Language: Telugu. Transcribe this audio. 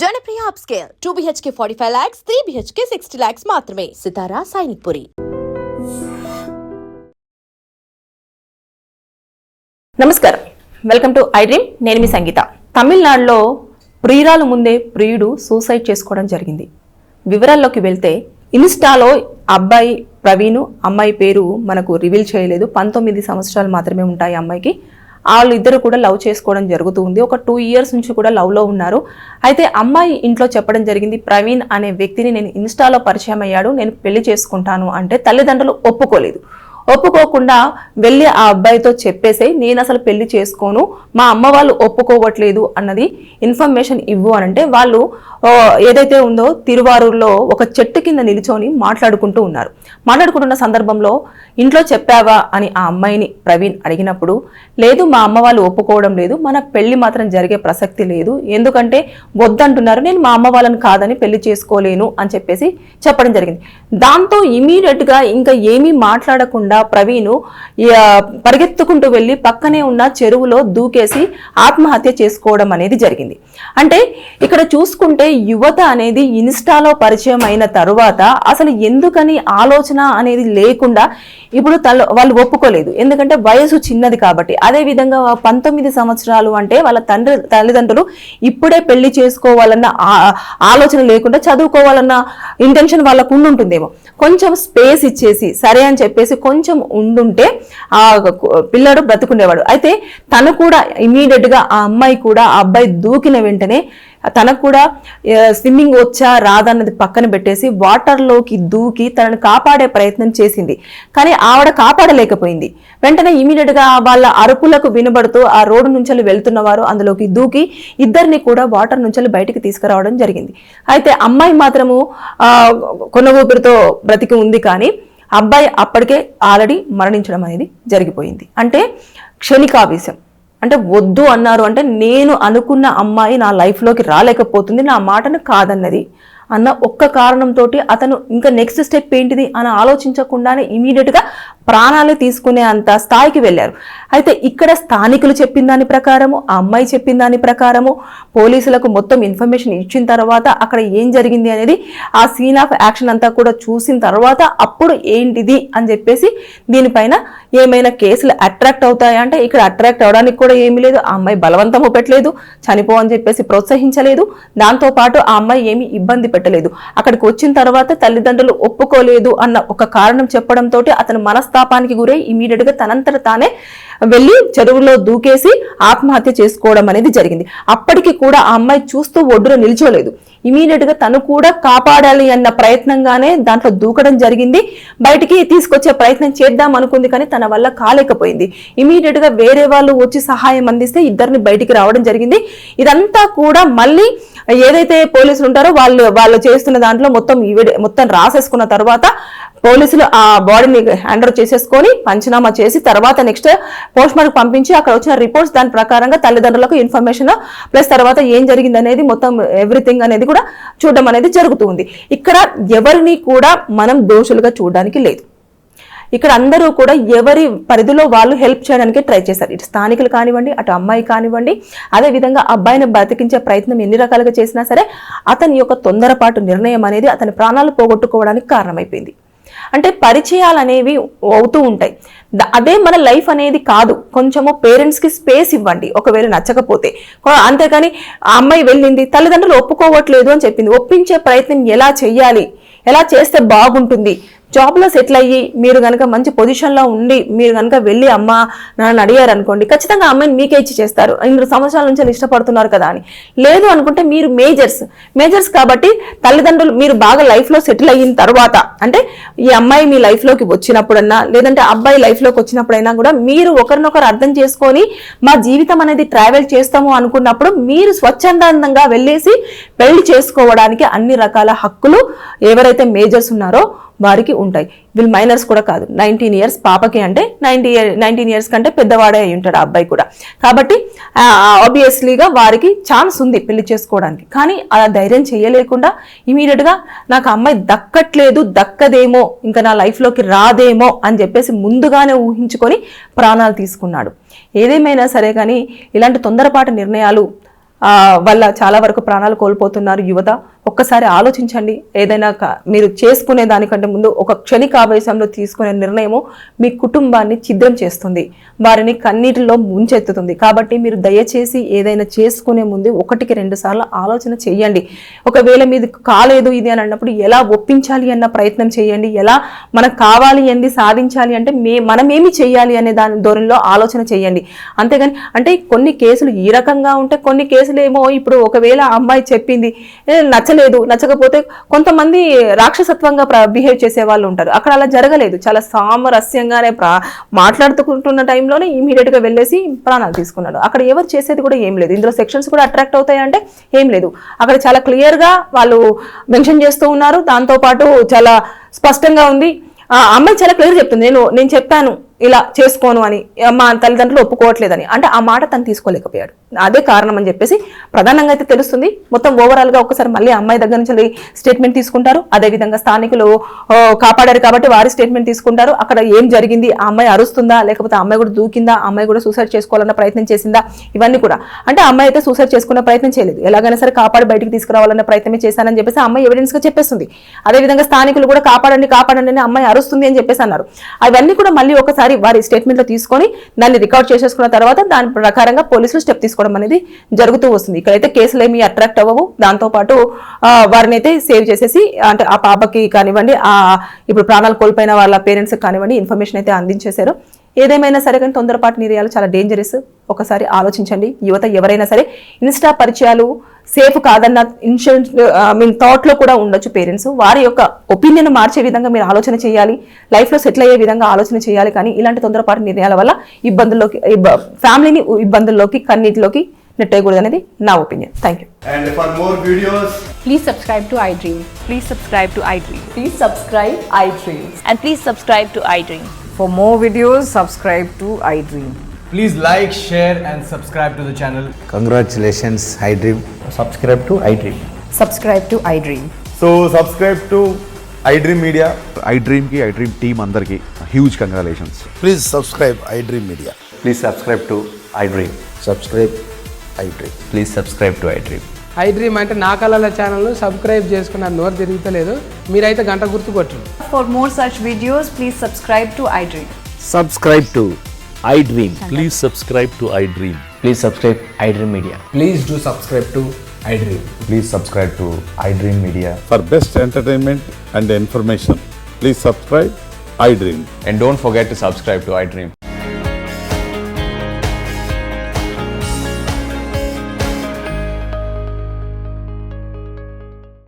Janapriya upscale 2 BHK 45 lakhs, 3 BHK 60 lakhs మాత్రమే. సితారా సైనిక్పురి. నమస్కారం, వెల్కమ్ టు ఐ డ్రీమ్. నేను మీ సంగీత. తమిళనాడులో ప్రియురాలు ముందే ప్రియుడు సూసైడ్ చేసుకోవడం జరిగింది. వివరాల్లోకి వెళ్తే ఇన్స్టాలో అబ్బాయి ప్రవీణ్, అమ్మాయి పేరు మనకు రివీల్ చేయలేదు. 19 సంవత్సరాలు మాత్రమే ఉంటాయి అమ్మాయికి. వాళ్ళిద్దరు కూడా లవ్ చేసుకోవడం జరుగుతూ ఉంది. ఒక 2 years నుంచి కూడా లవ్లో ఉన్నారు. అయితే అమ్మాయి ఇంట్లో చెప్పడం జరిగింది, ప్రవీణ్ అనే వ్యక్తిని నేను ఇన్స్టాలో పరిచయం అయ్యాడు, నేను పెళ్లి చేసుకుంటాను అంటే తల్లిదండ్రులు ఒప్పుకోలేదు. ఒప్పుకోకుండా వెళ్ళి ఆ అబ్బాయితో చెప్పేసి నేను అసలు పెళ్లి చేసుకోను, మా అమ్మ వాళ్ళు ఒప్పుకోవట్లేదు అన్నది ఇన్ఫర్మేషన్ ఇవ్వు అనంటే వాళ్ళు ఏదైతే ఉందో తిరువారూరులో ఒక చెట్టు కింద నిల్చొని మాట్లాడుకుంటున్న సందర్భంలో ఇంట్లో చెప్పావా అని ఆ అమ్మాయిని ప్రవీణ్ అడిగినప్పుడు, లేదు మా అమ్మ వాళ్ళు ఒప్పుకోవడం లేదు, మన పెళ్లి మాత్రం జరిగే ప్రసక్తి లేదు, ఎందుకంటే వద్దంటున్నారు, నేను మా అమ్మ వాళ్ళని కాదని పెళ్లి చేసుకోలేను అని చెప్పేసి చెప్పడం జరిగింది. దాంతో ఇమీడియట్ గా ఇంకా ఏమీ మాట్లాడకుండా ప్రవీణ్ పరిగెత్తుకుంటూ వెళ్ళి పక్కనే ఉన్న చెరువులో దూకేసి ఆత్మహత్య చేసుకోవడం అనేది జరిగింది. అంటే ఇక్కడ చూసుకుంటే యువత అనేది ఇన్స్టాలో పరిచయం అయిన తరువాత అసలు ఎందుకని ఆలోచన అనేది లేకుండా ఇప్పుడు వాళ్ళు ఒప్పుకోలేదు, ఎందుకంటే వయసు చిన్నది కాబట్టి. అదే విధంగా 19 సంవత్సరాలు అంటే వాళ్ళ తల్లిదండ్రులు ఇప్పుడే పెళ్లి చేసుకోవాలన్న ఆలోచన లేకుండా చదువుకోవాలన్న ఇంటెన్షన్ వాళ్ళకు ఉండుంటుందేమో. కొంచెం స్పేస్ ఇచ్చేసి సరే అని చెప్పేసి కొంచెం ఉండుంటే ఆ పిల్లడు బ్రతుకుండేవాడు. అయితే తను కూడా ఇమీడియట్ గా ఆ అమ్మాయి కూడా ఆ అబ్బాయి దూకిన వెంటనే తనకు కూడా స్విమ్మింగ్ వచ్చా రాదన్నది పక్కన పెట్టేసి వాటర్లోకి దూకి తనను కాపాడే ప్రయత్నం చేసింది. కానీ ఆవిడ కాపాడలేకపోయింది. వెంటనే ఇమీడియట్ గా వాళ్ళ అరుపులకు వినబడుతూ ఆ రోడ్డు నుంచి వెళ్తున్న వారు అందులోకి దూకి ఇద్దరిని కూడా వాటర్ నుంచి బయటికి తీసుకురావడం జరిగింది. అయితే అమ్మాయి మాత్రము కొన ఊపిరితో బ్రతికి ఉంది, కానీ అబ్బాయి అప్పటికే ఆల్రెడీ మరణించడం అనేది జరిగిపోయింది. అంటే క్షణికావేశం. అంటే వద్దు అన్నారు అంటే నేను అనుకున్న అమ్మాయి నా లైఫ్లోకి రాలేకపోతుంది, నా మాటను కాదన్నది అన్న ఒక్క కారణంతో అతను ఇంకా నెక్స్ట్ స్టెప్ ఏంటిది అని ఆలోచించకుండానే ఇమీడియట్గా ప్రాణాలే తీసుకునే అంత స్థాయికి వెళ్ళారు. అయితే ఇక్కడ స్థానికులు చెప్పిన దాని ప్రకారము, ఆ అమ్మాయి చెప్పిన దాని ప్రకారము పోలీసులకు మొత్తం ఇన్ఫర్మేషన్ ఇచ్చిన తర్వాత అక్కడ ఏం జరిగింది అనేది ఆ సీన్ ఆఫ్ యాక్షన్ అంతా కూడా చూసిన తర్వాత అప్పుడు ఏంటిది అని చెప్పేసి దీనిపైన ఏమైనా కేసులు అట్రాక్ట్ అవుతాయా అంటే ఇక్కడ అట్రాక్ట్ అవడానికి కూడా ఏమీ లేదు. ఆ అమ్మాయి బలవంతము పెట్టలేదు, చనిపో అని చెప్పేసి ప్రోత్సహించలేదు, దాంతోపాటు ఆ అమ్మాయి ఏమీ ఇబ్బంది పెట్టలేదు. అక్కడికి వచ్చిన తర్వాత తల్లిదండ్రులు ఒప్పుకోలేదు అన్న ఒక కారణం చెప్పడంతో అతను మనస్తాపానికి గురై ఇమీడియట్ గా తనంతట తానే వెళ్ళి చెరువులో దూకేసి ఆత్మహత్య చేసుకోవడం అనేది జరిగింది. అప్పటికి కూడా ఆ అమ్మాయి చూస్తూ ఒడ్డున నిల్చోలేదు, ఇమీడియట్ గా తను కూడా కాపాడాలి అన్న ప్రయత్నంగానే దాంట్లో దూకడం జరిగింది. బయటికి తీసుకొచ్చే ప్రయత్నం చేద్దాం అనుకుంది, కానీ తన వల్ల కాలేకపోయింది. ఇమీడియట్ గా వేరే వాళ్ళు వచ్చి సహాయం అందిస్తే ఇద్దరిని బయటికి రావడం జరిగింది. ఇదంతా కూడా మళ్ళీ ఏదైతే పోలీసులు ఉంటారో వాళ్ళు చేస్తున్న దాంట్లో మొత్తం రాసేసుకున్న తర్వాత పోలీసులు ఆ బాడీని హ్యాండ్ ఓవర్ చేసేసుకొని పంచనామా చేసి తర్వాత నెక్స్ట్ పోస్ట్ మార్టం పంపించి అక్కడ వచ్చిన రిపోర్ట్స్ దాని ప్రకారంగా తల్లిదండ్రులకు ఇన్ఫర్మేషన్ ప్లస్ తర్వాత ఏం జరిగింది అనేది మొత్తం ఎవ్రీథింగ్ అనేది కూడా చూడడం అనేది జరుగుతుంది. ఇక్కడ ఎవరిని కూడా మనం దోషులుగా చూడడానికి లేదు. ఇక్కడ అందరూ కూడా ఎవరి పరిధిలో వాళ్ళు హెల్ప్ చేయడానికి ట్రై చేశారు. ఇటు స్థానికులు కానివ్వండి, అటు అమ్మాయి కానివ్వండి, అదేవిధంగా అబ్బాయిని బతికించే ప్రయత్నం ఎన్ని రకాలుగా చేసినా సరే అతని యొక్క తొందరపాటు నిర్ణయం అనేది అతని ప్రాణాలు పోగొట్టుకోవడానికి కారణమైపోయింది. అంటే పరిచయాలు అనేవి అవుతూ ఉంటాయి, అదే మన లైఫ్ అనేది కాదు. కొంచెము పేరెంట్స్కి స్పేస్ ఇవ్వండి ఒకవేళ నచ్చకపోతే. అంతేకాని ఆ అమ్మాయి వెళ్ళింది, తల్లిదండ్రులు ఒప్పుకోవట్లేదు అని చెప్పింది, ఒప్పించే ప్రయత్నం ఎలా చెయ్యాలి, ఎలా చేస్తే బాగుంటుంది, జాబ్లో సెటిల్ అయ్యి మీరు కనుక మంచి పొజిషన్లో ఉండి మీరు కనుక వెళ్ళి అమ్మ నన్ను అడిగారు అనుకోండి, ఖచ్చితంగా అమ్మాయిని మీకే ఇచ్చి చేస్తారు, 2 సంవత్సరాల నుంచి ఇష్టపడుతున్నారు కదా అని. లేదు అనుకుంటే మీరు మేజర్స్ కాబట్టి తల్లిదండ్రులు మీరు బాగా లైఫ్లో సెటిల్ అయిన తర్వాత, అంటే ఈ అమ్మాయి మీ లైఫ్లోకి వచ్చినప్పుడన్నా లేదంటే అబ్బాయి లైఫ్లోకి వచ్చినప్పుడైనా కూడా మీరు ఒకరినొకరు అర్థం చేసుకొని మా జీవితం అనేది ట్రావెల్ చేస్తాము అనుకున్నప్పుడు మీరు స్వచ్ఛందంగా వెళ్ళేసి పెళ్లి చేసుకోవడానికి అన్ని రకాల హక్కులు ఎవరైతే మేజర్స్ ఉన్నారో వారికి ఉంటాయి. వీళ్ళు మైనర్స్ కూడా కాదు, 19 years పాపకి అంటే 19 years కంటే పెద్దవాడే అయి ఉంటాడు ఆ అబ్బాయి కూడా. కాబట్టి ఆబ్వియస్లీగా వారికి ఛాన్స్ ఉంది పెళ్లి చేసుకోవడానికి. కానీ అలా ధైర్యం చేయలేకుండా ఇమీడియట్గా నాకు అమ్మాయి దక్కదేమో, ఇంకా నా లైఫ్లోకి రాదేమో అని చెప్పేసి ముందుగానే ఊహించుకొని ప్రాణాలు తీసుకున్నాడు. ఏదేమైనా సరే కానీ ఇలాంటి తొందరపాటు నిర్ణయాలు వల్ల చాలా వరకు ప్రాణాలు కోల్పోతున్నారు యువత. ఒక్కసారి ఆలోచించండి. ఏదైనా మీరు చేసుకునే దానికంటే ముందు ఒక క్షణిక ఆవేశంలో తీసుకునే నిర్ణయము మీ కుటుంబాన్ని ఛిద్రం చేస్తుంది, వారిని కన్నీటిలో ముంచెత్తుతుంది. కాబట్టి మీరు దయచేసి ఏదైనా చేసుకునే ముందు 1-2 సార్లు ఆలోచన చేయండి. ఒకవేళ మీది కాలేదు ఇది అని అన్నప్పుడు ఎలా ఒప్పించాలి అన్న ప్రయత్నం చేయండి. ఎలా మనకు కావాలి ఏంది సాధించాలి అంటే మనమేమి చేయాలి అనే దాని ధోరణిలో ఆలోచన చేయండి. అంతేగాని అంటే కొన్ని కేసులు ఈ రకంగా ఉంటే, కొన్ని కేసులు ఏమో ఇప్పుడు ఒకవేళ అమ్మాయి చెప్పింది నచ్చకపోతే కొంతమంది రాక్షసత్వంగా బిహేవ్ చేసే వాళ్ళు ఉంటారు. అక్కడ అలా జరగలేదు. చాలా సామరస్యంగానే మాట్లాడుకుంటున్న టైంలోనే ఇమీడియట్ గా వెళ్ళేసి ప్రాణాలు తీసుకున్నాడు. అక్కడ ఎవరు చేసేది కూడా ఏం లేదు. ఇందులో సెక్షన్స్ కూడా అట్రాక్ట్ అవుతాయి అంటే ఏం లేదు. అక్కడ చాలా క్లియర్ గా వాళ్ళు మెన్షన్ చేస్తూ ఉన్నారు. దాంతో పాటు చాలా స్పష్టంగా ఉంది. ఆ అమ్మాయి చాలా క్లియర్ చెప్తుంది, నేను చెప్పాను ఇలా చేసుకోను అని, మా తల్లిదండ్రులు ఒప్పుకోవట్లేదని. అంటే ఆ మాట తను తీసుకోలేకపోయాడు. అదే కారణం అని చెప్పేసి ప్రధానంగా అయితే తెలుస్తుంది. మొత్తం ఓవరాల్ గా ఒకసారి మళ్ళీ అమ్మాయి దగ్గర నుంచి స్టేట్మెంట్ తీసుకుంటారు. అదేవిధంగా స్థానికులు కాపాడారు కాబట్టి వారి స్టేట్మెంట్ తీసుకుంటారు. అక్కడ ఏం జరిగింది, ఆ అమ్మాయి అరుస్తుందా, లేకపోతే ఆ అమ్మాయి కూడా దూకిందా, ఆ అమ్మాయి కూడా సూసైడ్ చేసుకోవాలన్న ప్రయత్నం చేసిందా, ఇవన్నీ కూడా. అంటే ఆ అమ్మాయి అయితే సూసైడ్ చేసుకునే ప్రయత్నం చేయలేదు. ఎలాగైనా సరే కాపాడి బయటికి తీసుకురావాలన్న ప్రయత్నమే చేశానని చెప్పేసి ఆ అమ్మాయి ఎవిడెన్స్ గా చెప్పేస్తుంది. అదేవిధంగా స్థానికులు కూడా కాపాడండి అని అమ్మాయి అరుస్తుంది అని చెప్పేసి అన్నారు. అవన్నీ కూడా మళ్ళీ ఒకసారి వారి స్టేట్మెంట్ లో తీసుకొని దాన్ని రికార్డ్ చేసేసుకున్న తర్వాత దాని ప్రకారంగా పోలీసులు స్టెప్ తీసుకోవడం అనేది జరుగుతూ వస్తుంది. ఇక్కడైతే కేసులు ఏమీ అట్రాక్ట్ అవ్వవు. దాంతో పాటు వారిని అయితే సేవ్ చేసేసి, అంటే ఆ పాపకి కానివ్వండి, ఇప్పుడు ప్రాణాలు కోల్పోయిన వాళ్ళ పేరెంట్స్ కానివ్వండి ఇన్ఫర్మేషన్ అయితే అందించేశారు. ఏదేమైనా సరే కానీ తొందరపాటు నిర్ణయాలు చాలా డేంజరస్. ఒకసారి ఆలోచించండి. యువత ఎవరైనా సరే ఇన్స్టా పరిచయాలు సేఫ్ కాదన్న థాట్ లో కూడా ఉండొచ్చు పేరెంట్స్. వారి యొక్క ఒపీనియన్ మార్చే విధంగా మీరు ఆలోచన చేయాలి. లైఫ్ లో సెటిల్ అయ్యే విధంగా ఆలోచన చేయాలి. కానీ ఇలాంటి తొందరపాటు నిర్ణయాల వల్ల ఫ్యామిలీని ఇబ్బందుల్లోకి కన్నీటిలోకి నెట్టేయకూడదు అనేది నా opinion. Thank you. And for more videos, Please subscribe to iDream. Please subscribe to iDream. Please subscribe iDream. And please subscribe to iDream. For more videos, subscribe to iDream. please like, share and subscribe to the channel. Congratulations, iDream. Subscribe to iDream. Subscribe to iDream. So subscribe to iDream Media. iDream ki iDream team andarki huge congratulations. Please subscribe iDream Media. Please subscribe to iDream. Subscribe iDream. Please subscribe to iDream. iDream అంటే నా కళల ఛానల్ను సబ్స్క్రైబ్ చేసుకున్న నోరు తిరుగుతలేదు. మీరైతే గంట గుర్తు కొట్టండి. For more such videos, please subscribe to iDream. Subscribe to iDream. Please subscribe to iDream. Please subscribe iDream Media. Please do subscribe to iDream. Please subscribe to iDream Media. For best entertainment and information, please subscribe iDream. And don't forget to subscribe to iDream.